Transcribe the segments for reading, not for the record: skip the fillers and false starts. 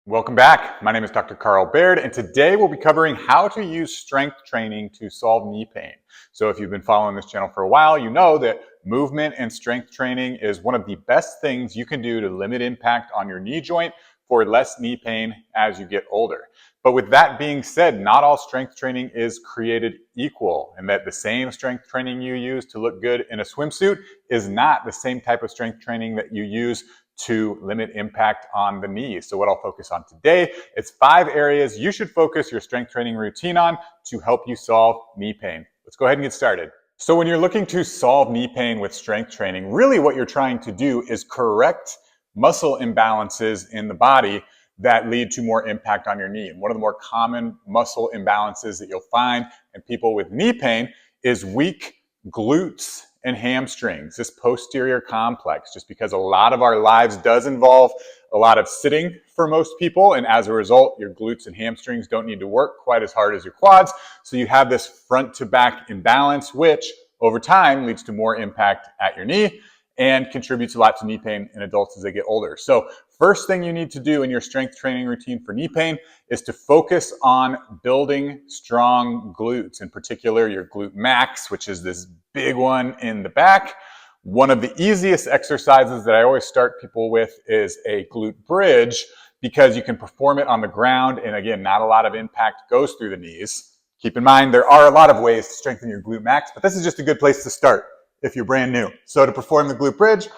Welcome back. My name is Dr. Baird, and today we'll be covering how to use strength training to solve knee pain. So if you've been following this channel for a while, you know that movement and strength training is one of the best things you can do to limit impact on your knee joint for less knee pain as you get older. But with that being said, not all strength training is created equal, and that the same strength training you use to look good in a swimsuit is not the same type of strength training that you use to limit impact on the knees. So what I'll focus on today is 5 areas you should focus your strength training routine on to help you solve knee pain. Let's go ahead and get started. So when you're looking to solve knee pain with strength training, really what you're trying to do is correct muscle imbalances in the body that lead to more impact on your knee. And one of the more common muscle imbalances that you'll find in people with knee pain is weak glutes and hamstrings, this posterior complex, just because a lot of our lives does involve a lot of sitting for most people. And as a result, your glutes and hamstrings don't need to work quite as hard as your quads. So you have this front to back imbalance, which over time leads to more impact at your knee and contributes a lot to knee pain in adults as they get older. So first thing you need to do in your strength training routine for knee pain is to focus on building strong glutes, in particular your glute max, which is this big one in the back. One of the easiest exercises that I always start people with is a glute bridge, because you can perform it on the ground, and again, not a lot of impact goes through the knees. Keep in mind, there are a lot of ways to strengthen your glute max, but this is just a good place to start if you're brand new. So to perform the glute bridge,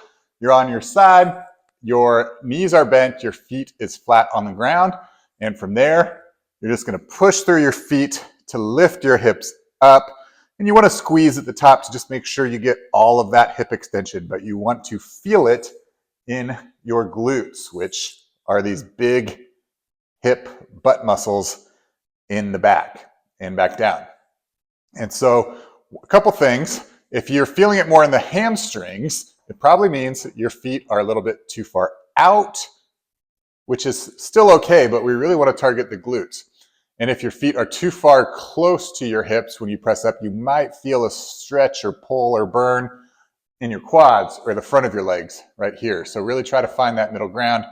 you're on your side, your knees are bent, your feet is flat on the ground, and from there, you're just gonna push through your feet to lift your hips up, and you wanna squeeze at the top to just make sure you get all of that hip extension, but you want to feel it in your glutes, which are these big hip butt muscles in the back and back down. And so a couple things. If you're feeling it more in the hamstrings, it probably means that your feet are a little bit too far out, which is still okay, but we really want to target the glutes. And if your feet are too far close to your hips when you press up, you might feel a stretch or pull or burn in your quads or the front of your legs right here. So really try to find that middle ground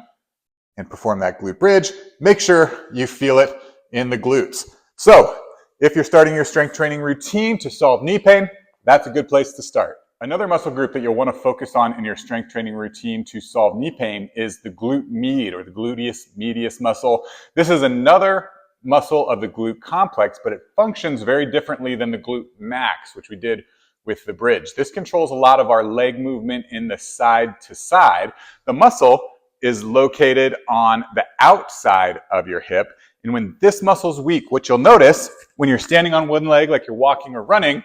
and perform that glute bridge. Make sure you feel it in the glutes. So if you're starting your strength training routine to solve knee pain, that's a good place to start. Another muscle group that you'll want to focus on in your strength training routine to solve knee pain is the glute med, or the gluteus medius muscle. This is another muscle of the glute complex, but it functions very differently than the glute max, which we did with the bridge. This controls a lot of our leg movement in the side to side. The muscle is located on the outside of your hip. And when this muscle's weak, what you'll notice when you're standing on one leg, like you're walking or running,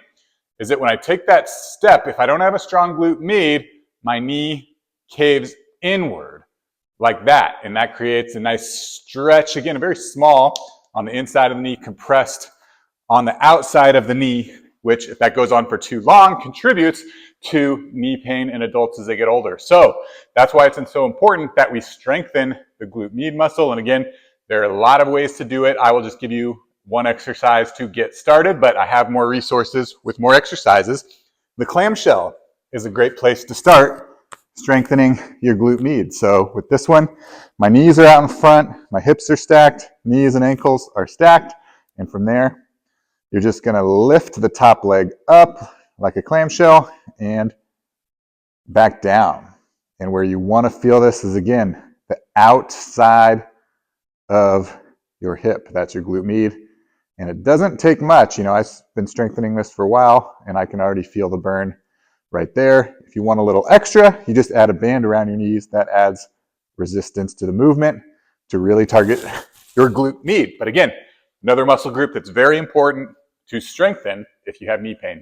is that when I take that step, if I don't have a strong glute med, my knee caves inward like that. And that creates a nice stretch, again, very small on the inside of the knee, compressed on the outside of the knee, which if that goes on for too long, contributes to knee pain in adults as they get older. So that's why it's so important that we strengthen the glute med muscle. And again, there are a lot of ways to do it. I will just give you one exercise to get started, but I have more resources with more exercises. The clamshell is a great place to start strengthening your glute med. So with this one, my knees are out in front, my hips are stacked, knees and ankles are stacked, and from there, you're just gonna lift the top leg up like a clamshell and back down. And where you wanna feel this is, again, the outside of your hip. That's your glute med. And it doesn't take much. You know, I've been strengthening this for a while, and I can already feel the burn right there. If you want a little extra, you just add a band around your knees. That adds resistance to the movement to really target your glute med. But again, another muscle group that's very important to strengthen if you have knee pain.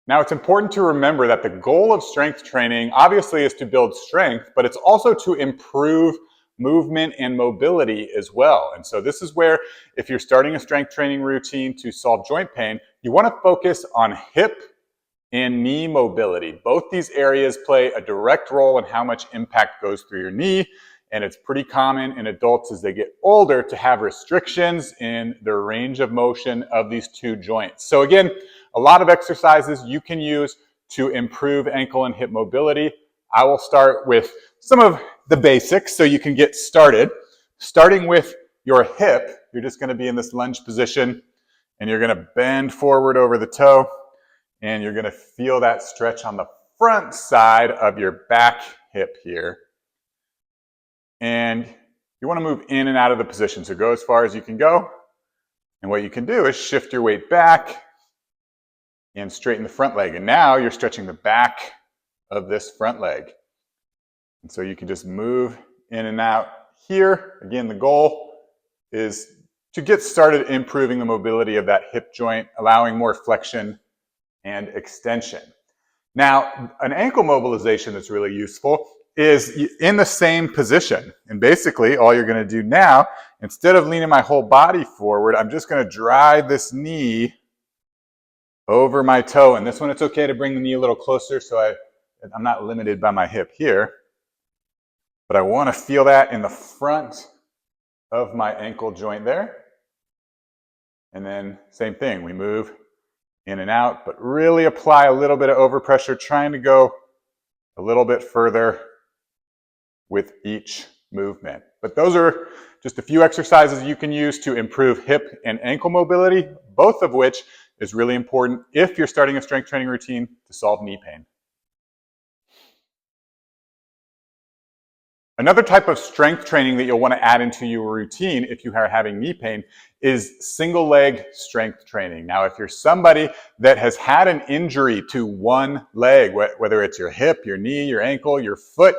Now, it's important to remember that the goal of strength training obviously is to build strength, but it's also to improve movement and mobility as well. And so this is where, if you're starting a strength training routine to solve joint pain, you want to focus on hip and knee mobility. Both these areas play a direct role in how much impact goes through your knee. And it's pretty common in adults as they get older to have restrictions in the range of motion of these two joints. So again, a lot of exercises you can use to improve ankle and hip mobility. I will start with some of the basics so you can get started. Starting with your hip, you're just going to be in this lunge position and you're going to bend forward over the toe and you're going to feel that stretch on the front side of your back hip here. And you want to move in and out of the position, so go as far as you can go. And what you can do is shift your weight back and straighten the front leg. And now you're stretching the back of this front leg. And so you can just move in and out here. Again, the goal is to get started improving the mobility of that hip joint, allowing more flexion and extension. Now, an ankle mobilization that's really useful is in the same position. And basically, all you're going to do now, instead of leaning my whole body forward, I'm just going to drive this knee over my toe. And this one, it's okay to bring the knee a little closer so I'm not limited by my hip here. But I want to feel that in the front of my ankle joint there. And then same thing, we move in and out, but really apply a little bit of overpressure, trying to go a little bit further with each movement. But those are just a few exercises you can use to improve hip and ankle mobility, both of which is really important if you're starting a strength training routine to solve knee pain. Another type of strength training that you'll want to add into your routine if you are having knee pain is single leg strength training. Now, if you're somebody that has had an injury to one leg, whether it's your hip, your knee, your ankle, your foot,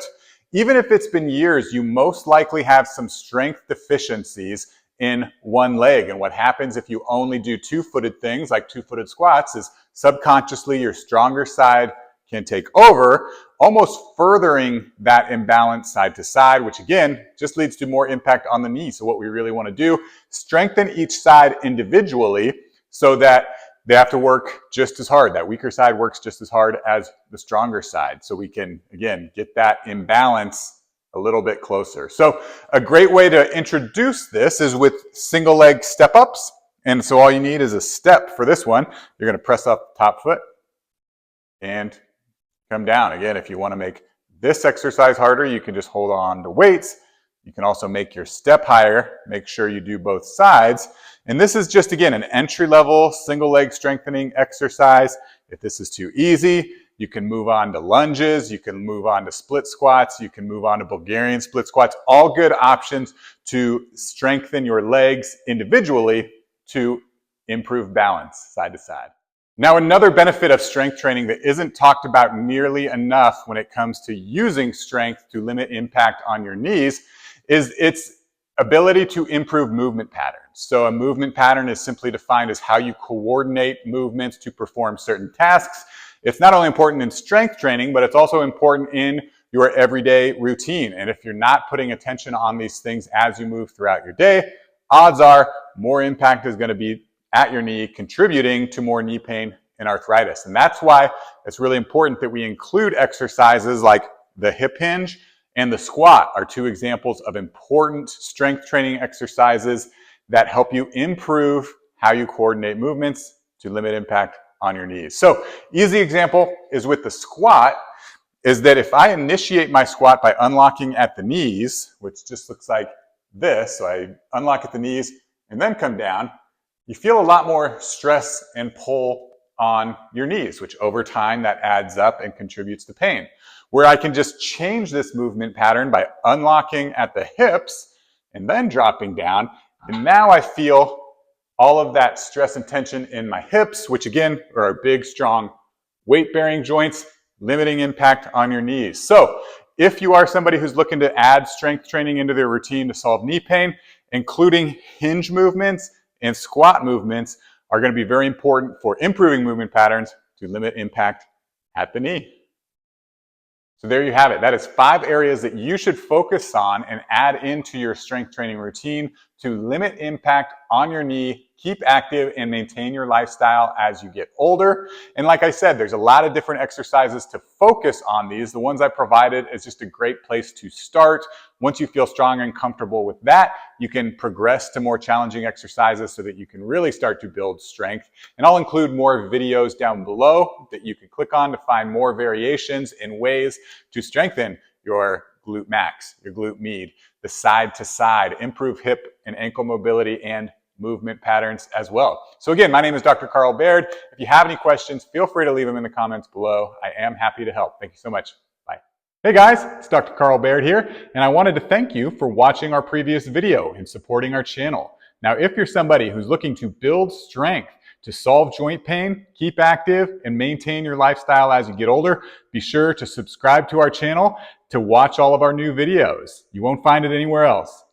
even if it's been years, you most likely have some strength deficiencies in one leg. And what happens if you only do two-footed things like two-footed squats is subconsciously your stronger side can take over, almost furthering that imbalance side to side, which again, just leads to more impact on the knee. So what we really want to do, strengthen each side individually so that they have to work just as hard. That weaker side works just as hard as the stronger side. So we can, again, get that imbalance a little bit closer. So a great way to introduce this is with single leg step ups. And so all you need is a step for this one. You're going to press up the top foot and come down. Again, if you want to make this exercise harder, you can just hold on to weights. You can also make your step higher. Make sure you do both sides. And this is just, again, an entry-level single leg strengthening exercise. If this is too easy, you can move on to lunges. You can move on to split squats. You can move on to Bulgarian split squats. All good options to strengthen your legs individually to improve balance side to side. Now, another benefit of strength training that isn't talked about nearly enough when it comes to using strength to limit impact on your knees is its ability to improve movement patterns. So a movement pattern is simply defined as how you coordinate movements to perform certain tasks. It's not only important in strength training, but it's also important in your everyday routine. And if you're not putting attention on these things as you move throughout your day, odds are more impact is going to be at your knee, contributing to more knee pain and arthritis. And that's why it's really important that we include exercises like the hip hinge and the squat are two examples of important strength training exercises that help you improve how you coordinate movements to limit impact on your knees. So, easy example is with the squat, is that if I initiate my squat by unlocking at the knees, which just looks like this, so I unlock at the knees and then come down, you feel a lot more stress and pull on your knees, which over time that adds up and contributes to pain. Where I can just change this movement pattern by unlocking at the hips and then dropping down, and now I feel all of that stress and tension in my hips, which again are our big, strong, weight-bearing joints, limiting impact on your knees. So if you are somebody who's looking to add strength training into their routine to solve knee pain, including hinge movements and squat movements are going to be very important for improving movement patterns to limit impact at the knee. So there you have it. That is 5 areas that you should focus on and add into your strength training routine to limit impact on your knee, keep active, and maintain your lifestyle as you get older. And like I said, there's a lot of different exercises to focus on these. The ones I provided is just a great place to start. Once you feel strong and comfortable with that, you can progress to more challenging exercises so that you can really start to build strength. And I'll include more videos down below that you can click on to find more variations and ways to strengthen your glute max, your glute med, the side to side, improve hip and ankle mobility and movement patterns as well. So again, my name is Dr. Carl Baird. If you have any questions, feel free to leave them in the comments below. I am happy to help. Thank you so much. Bye. Hey guys, it's Dr. Carl Baird here, and I wanted to thank you for watching our previous video and supporting our channel. Now, if you're somebody who's looking to build strength to solve joint pain, keep active, and maintain your lifestyle as you get older, be sure to subscribe to our channel to watch all of our new videos. You won't find it anywhere else.